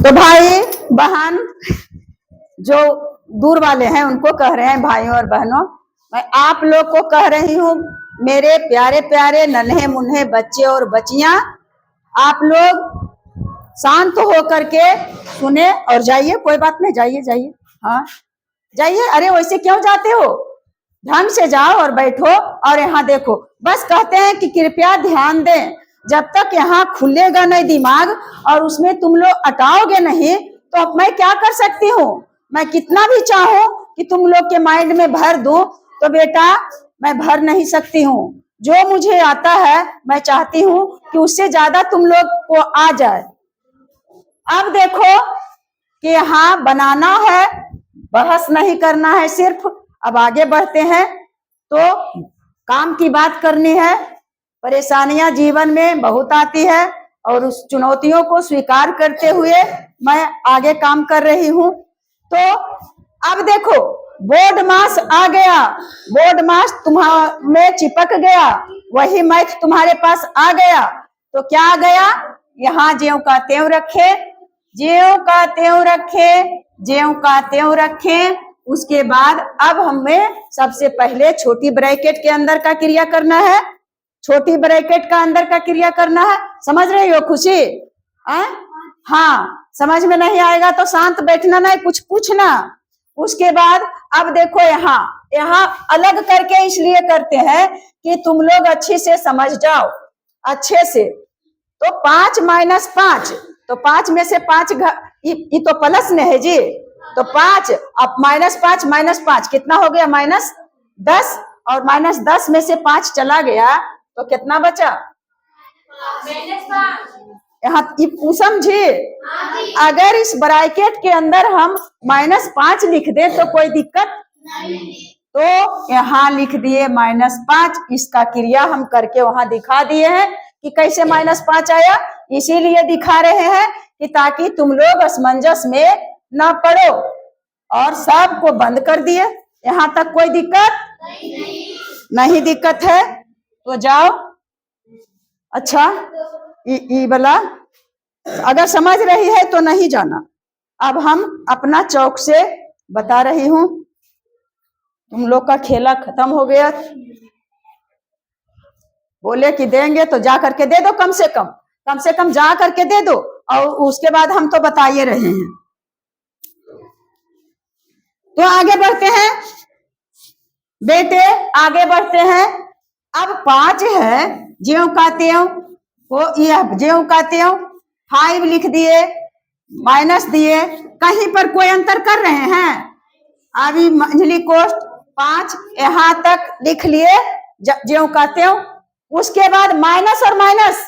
तो भाई बहन जो दूर वाले हैं उनको कह रहे हैं, भाइयों और बहनों, मैं आप लोग को कह रही हूँ, मेरे प्यारे प्यारे नन्हे मुन्ने बच्चे और बच्चियां, आप लोग शांत हो करके सुने और जाइए। कोई बात नहीं, जाइए जाइए, हाँ जाइए। अरे वैसे क्यों जाते हो, ढंग से जाओ और बैठो और यहाँ देखो। बस कहते हैं कि कृपया ध्यान दें, जब तक यहाँ खुलेगा नहीं दिमाग और उसमें तुम लोग अटाओगे नहीं, तो अब मैं क्या कर सकती हूँ। मैं कितना भी चाहूँ कि तुम लोग के माइंड में भर दूं, तो बेटा मैं भर नहीं सकती हूँ। जो मुझे आता है मैं चाहती हूँ कि उससे ज्यादा तुम लोग को आ जाए। अब देखो कि यहाँ बनाना है, बहस नहीं करना है सिर्फ। अब आगे बढ़ते हैं तो काम की बात करनी है। परेशानियां जीवन में बहुत आती है और उस चुनौतियों को स्वीकार करते हुए मैं आगे काम कर रही हूँ। तो अब देखो बोर्ड मास आ गया, बोर्ड मास तुम्हारे में चिपक गया, वही मैथ तुम्हारे पास आ गया। तो क्या आ गया, यहाँ ज्यों का त्यों रखे, ज्यों का त्यों रखे, ज्यों का त्यों रखे। उसके बाद अब हमें सबसे पहले छोटी ब्रैकेट के अंदर का क्रिया करना है, छोटी ब्रैकेट का अंदर का क्रिया करना है। समझ रही हो खुशी? हाँ, समझ में नहीं आएगा तो शांत बैठना, नहीं कुछ पूछना। उसके बाद अब देखो यहाँ अलग करके इसलिए करते हैं कि तुम लोग अच्छे से समझ जाओ, अच्छे से। तो 5 माइनस 5, तो 5 में से 5 ये तो प्लस में है जी, तो 5, अब -5 कितना हो गया, -10, और -10 में से 5 चला गया तो कितना बचा, यहाँ समझे। अगर इस ब्रैकेट के अंदर हम -5 लिख दे तो कोई दिक्कत नहीं, तो यहाँ लिख दिए -5। इसका क्रिया हम करके वहां दिखा दिए हैं कि कैसे -5 आया। इसीलिए दिखा रहे हैं कि ताकि तुम लोग असमंजस में ना पड़ो, और सबको बंद कर दिए। यहाँ तक कोई दिक्कत नहीं दिक्कत है तो जाओ। अच्छा ये वाला अगर समझ रही है तो नहीं जाना। अब हम अपना चौक से बता रही हूँ, तुम लोग का खेला खत्म हो गया। बोले कि देंगे तो जा करके दे दो, कम से कम जा करके दे दो, और उसके बाद हम तो बता ही रहे हैं। तो आगे बढ़ते हैं बेटे, आगे बढ़ते हैं। अब 5 है, ज्यों का त्यों, ज्यों का त्यों 5 लिख दिए, माइनस दिए, कहीं पर कोई अंतर कर रहे हैं। अभी मंझली कोष्ठ 5 यहाँ तक लिख लिए ज्यों का त्यों। उसके बाद माइनस और माइनस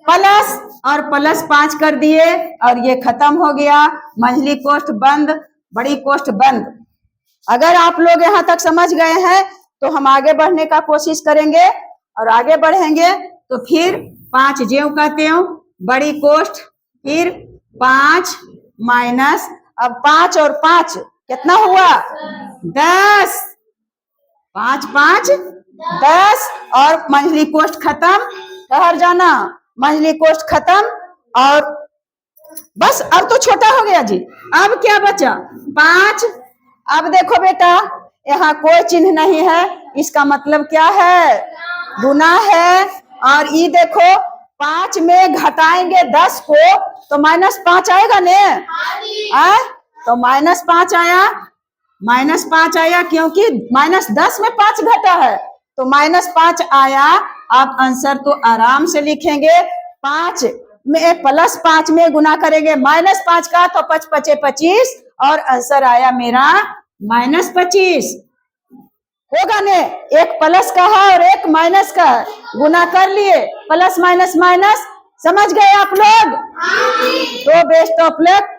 प्लस, और प्लस 5 कर दिए, और ये खत्म हो गया। मंझली कोष्ठ बंद, बड़ी कोष्ठ बंद। अगर आप लोग यहाँ तक समझ गए हैं तो हम आगे बढ़ने का कोशिश करेंगे, और आगे बढ़ेंगे तो फिर 5 ज्यों का त्यों, बड़ी कोष्ठ, फिर 5 माइनस, अब 5 और 5 कितना हुआ, 10, 5 5 10, और मंझली कोष्ठ खत्म। ठहर जाना, मंझली कोष्ठ खत्म, और बस अब तो छोटा हो गया जी। अब क्या बचा, 5। अब देखो बेटा यहाँ कोई चिन्ह नहीं है, इसका मतलब क्या है, गुना है। और ये देखो 5 में घटाएंगे 10 को तो -5 आएगा ने, तो -5 आया, -5 आया, क्योंकि -10 में 5 घटा है तो -5 आया। अब आंसर तो आराम से लिखेंगे, 5 में प्लस 5 में गुना करेंगे -5 का तो 5 5 25, और आंसर आया मेरा -25। होगा ने, एक प्लस का है और एक माइनस का है, गुना कर लिए, प्लस माइनस माइनस। समझ गए आप लोग? तो बेस्ट ऑफ लक।